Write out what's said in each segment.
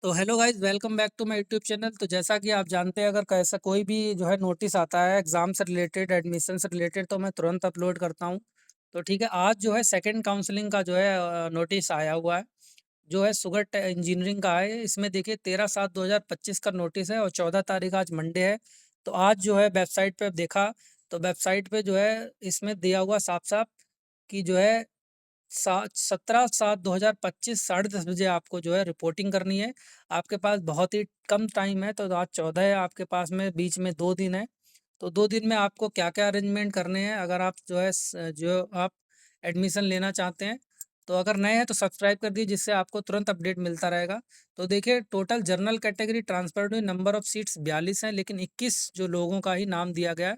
तो hello guys, welcome back to my YouTube channel. तो जैसा कि आप जानते हैं, अगर कैसा कोई भी जो है नोटिस आता है एग्जाम से रिलेटेड, एडमिशन से रिलेटेड, तो मैं तुरंत अपलोड करता हूं। तो ठीक है, आज जो है सेकंड काउंसलिंग का जो है नोटिस आया हुआ है, जो है सुगर इंजीनियरिंग का है। इसमें देखिए 13/7/2025 का नोटिस है और 14 तारीख आज मंडे है। तो आज जो है वेबसाइट पे देखा, तो वेबसाइट पे जो है इसमें दिया हुआ साफ साफ कि जो है 17/7/2025 10:30 बजे आपको जो है रिपोर्टिंग करनी है। आपके पास बहुत ही कम टाइम है, तो आज 14 है आपके पास में, बीच में 2 दिन है। तो 2 दिन में आपको क्या क्या अरेंजमेंट करने हैं, अगर आप जो है जो आप एडमिशन लेना चाहते हैं। तो अगर नए हैं तो सब्सक्राइब कर दीजिए, जिससे आपको तुरंत अपडेट मिलता रहेगा। तो देखिए, टोटल जनरल कैटेगरी ट्रांसफर्ड हुई, नंबर ऑफ सीट्स 42 हैं, लेकिन 21 जो लोगों का ही नाम दिया गया है।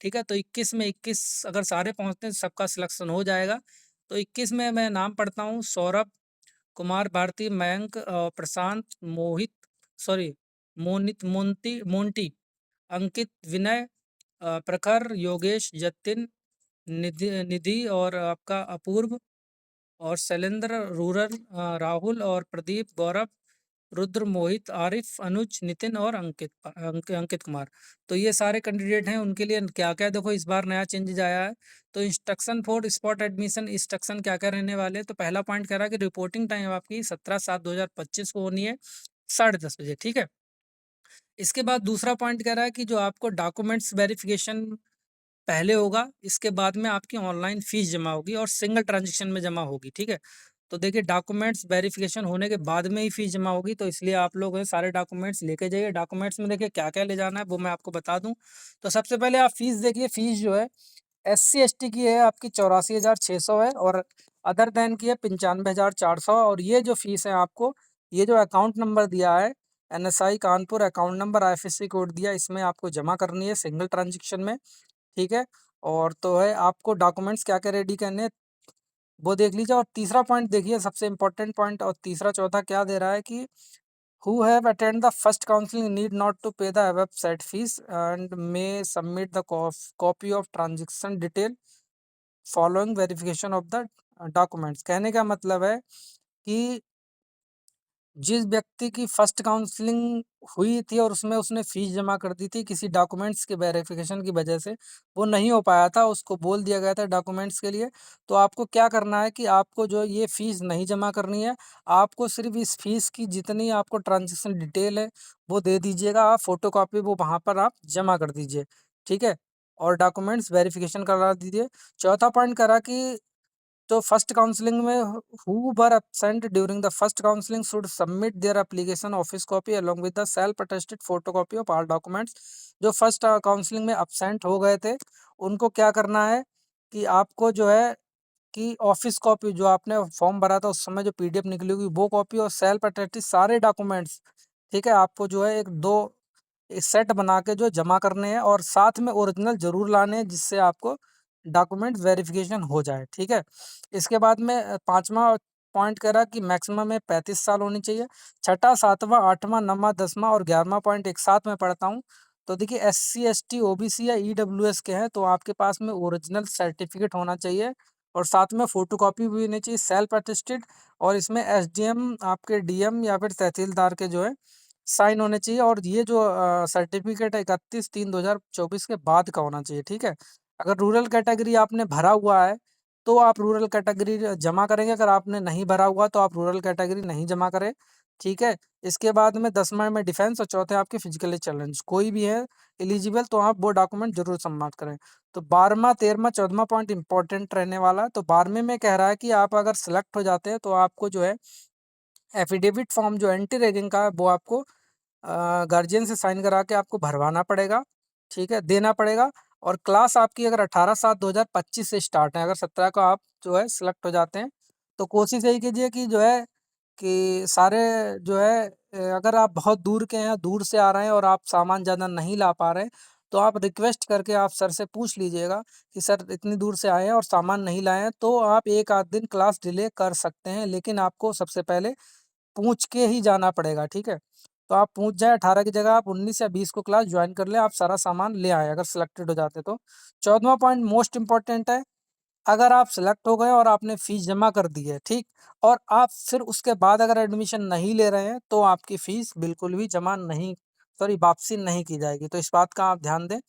ठीक है, तो 21 में 21 अगर सारे पहुँचते हैं तो सबका सिलेक्शन हो जाएगा। तो 21 में मैं नाम पढ़ता हूँ: सौरभ कुमार, भारती, मयंक, प्रशांत, मोहित, सॉरी, मोनित, मोंटी, अंकित, विनय, प्रखर, योगेश, जतिन, निधि निधि और आपका अपूर्व, और शैलेंद्र, रूरल, राहुल और प्रदीप, गौरव, रुद्र, मोहित, आरिफ, अनुज, नितिन और अंकित कुमार। तो ये सारे कैंडिडेट हैं। उनके लिए क्या क्या, देखो इस बार नया चेंजेज आया है। तो instruction for spot admission, instruction क्या क्या रहने वाले हैं। तो पहला पॉइंट कह रहा है कि रिपोर्टिंग टाइम आपकी 17/7/2025 को होनी है, 10:30 बजे। ठीक है। इसके बाद दूसरा पॉइंट कह रहा है कि जो आपको डॉक्यूमेंट्स वेरिफिकेशन पहले होगा, इसके बाद में आपकी ऑनलाइन फीस जमा होगी और सिंगल ट्रांजेक्शन में जमा होगी। ठीक है। तो देखिए, डॉक्यूमेंट्स वेरिफिकेशन होने के बाद में ही फीस जमा होगी, तो इसलिए आप लोग हैं सारे डॉक्यूमेंट्स लेके जाइए। डॉक्यूमेंट्स में देखिए क्या क्या ले जाना है, वो मैं आपको बता दूं। तो सबसे पहले आप फीस देखिए। फीस जो है SC ST की है आपकी 84,600 है, और अदर देन की है 95,400। और ये जो फीस है आपको, ये जो अकाउंट नंबर दिया है, NSI Kanpur account number, IFSC code दिया, इसमें आपको जमा करनी है सिंगल ट्रांजेक्शन में। ठीक है। और तो है, आपको डॉक्यूमेंट्स क्या क्या रेडी करने हैं वो देख लीजिए। और तीसरा पॉइंट देखिए, सबसे इंपॉर्टेंट पॉइंट, और तीसरा चौथा क्या दे रहा है कि who have attend the first counselling need not to pay the above seat fees and may submit the copy of transaction detail following verification of the documents. कहने का मतलब है कि जिस व्यक्ति की फर्स्ट काउंसलिंग हुई थी और उसमें उसने फीस जमा कर दी थी, किसी डॉक्यूमेंट्स के वेरिफिकेशन की वजह से वो नहीं हो पाया था, उसको बोल दिया गया था डॉक्यूमेंट्स के लिए। तो आपको क्या करना है कि आपको जो ये फीस नहीं जमा करनी है, आपको सिर्फ इस फीस की जितनी आपको ट्रांजेक्शन डिटेल है वो दे दीजिएगा। आप फोटो कॉपी वो वहाँ पर आप जमा कर दीजिए। ठीक है। और डॉक्यूमेंट्स वेरिफिकेशन करा दीजिए। चौथा पॉइंट करा कि तो फर्स्ट काउंसलिंग में who were absent during the first counselling should submit their application office copy along with the self attested photocopy of all documents. जो फर्स्ट काउंसलिंग में एब्सेंट हो गए थे, उनको क्या करना है कि आपको जो है कि ऑफिस कॉपी जो आपने फॉर्म भरा था उस समय जो PDF निकली होगी वो कॉपी, और सेल्फ अटेस्टेड सारे डॉक्यूमेंट्स, ठीक है, आपको जो है एक दो सेट बना के जो जमा करने हैं, और साथ में ओरिजिनल जरूर लाने हैं, जिससे आपको डॉक्यूमेंट वेरिफिकेशन हो जाए। ठीक है। इसके बाद में पांचवा पॉइंट कह रहा कि मैक्सिमम में 35 साल होनी चाहिए। छठा, सातवां, आठवां, नौवां, 10वां और 11वां पॉइंट एक साथ में पढ़ता हूँ। तो देखिए, SC ST OBC या EWS के हैं तो आपके पास में ओरिजिनल सर्टिफिकेट होना चाहिए, और साथ में फोटोकॉपी भी होनी चाहिए सेल्फ अटेस्टेड। और इसमें SDM, आपके DM या फिर तहसीलदार के जो है साइन होने चाहिए। और ये जो सर्टिफिकेट है 31/3/2024 के बाद का होना चाहिए। ठीक है। अगर रूरल कैटेगरी आपने भरा हुआ है तो आप रूरल कैटेगरी जमा करेंगे, अगर आपने नहीं भरा हुआ तो आप रूरल कैटेगरी नहीं जमा करें। ठीक है। इसके बाद में 10वां में डिफेंस, और चौथे आपके फिजिकली चैलेंज, कोई भी है एलिजिबल तो आप वो डॉक्यूमेंट जरूर सबमिट करें। तो 12वां, 13वां, 14वां पॉइंट इंपॉर्टेंट रहने वाला है। तो 12वें में कह रहा है कि आप अगर सिलेक्ट हो जाते हैं तो आपको जो है एफिडेविट फॉर्म जो एंटी रैगिंग का है वो आपको गार्जियन से साइन करा के आपको भरवाना पड़ेगा। ठीक है, देना पड़ेगा। और क्लास आपकी अगर 18/7/2025 से स्टार्ट है, अगर 17 को आप जो है सिलेक्ट हो जाते हैं, तो कोशिश यही कीजिए कि जो है कि सारे जो है अगर आप बहुत दूर के हैं, दूर से आ रहे हैं और आप सामान ज़्यादा नहीं ला पा रहे हैं, तो आप रिक्वेस्ट करके आप सर से पूछ लीजिएगा कि सर इतनी दूर से आए हैं और सामान नहीं लाए हैं, तो आप एक आध दिन क्लास डिले कर सकते हैं, लेकिन आपको सबसे पहले पूछ के ही जाना पड़ेगा। ठीक है। तो आप पूछ जाए, 18 की जगह आप 19 या 20 को क्लास ज्वाइन कर ले, आप सारा सामान ले आए अगर सिलेक्टेड हो जाते तो। 14वां पॉइंट मोस्ट इंपॉर्टेंट है अगर आप सिलेक्ट हो गए और आपने फ़ीस जमा कर दी है, ठीक? और आप फिर उसके बाद अगर एडमिशन नहीं ले रहे हैं, तो आपकी फ़ीस बिल्कुल भी जमा नहीं सॉरी वापसी नहीं की जाएगी, तो इस बात का आप ध्यान दें।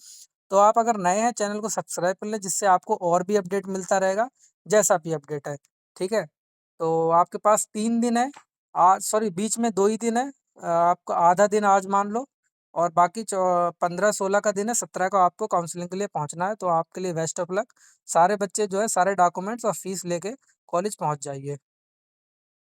तो आप अगर नए हैं चैनल को सब्सक्राइब कर लें जिससे आपको और भी अपडेट मिलता रहेगा, जैसा भी अपडेट है, ठीक है? तो आपके पास 3 दिन है, आज सॉरी बीच में 2 ही दिन है, आपको आधा दिन आज मान लो और बाकी 15-16 का दिन है, 17 को आपको काउंसलिंग के लिए पहुँचना है, तो आपके लिए बेस्ट ऑफ लक। सारे बच्चे जो है सारे डॉक्यूमेंट्स और फीस लेके कॉलेज पहुँच जाइए।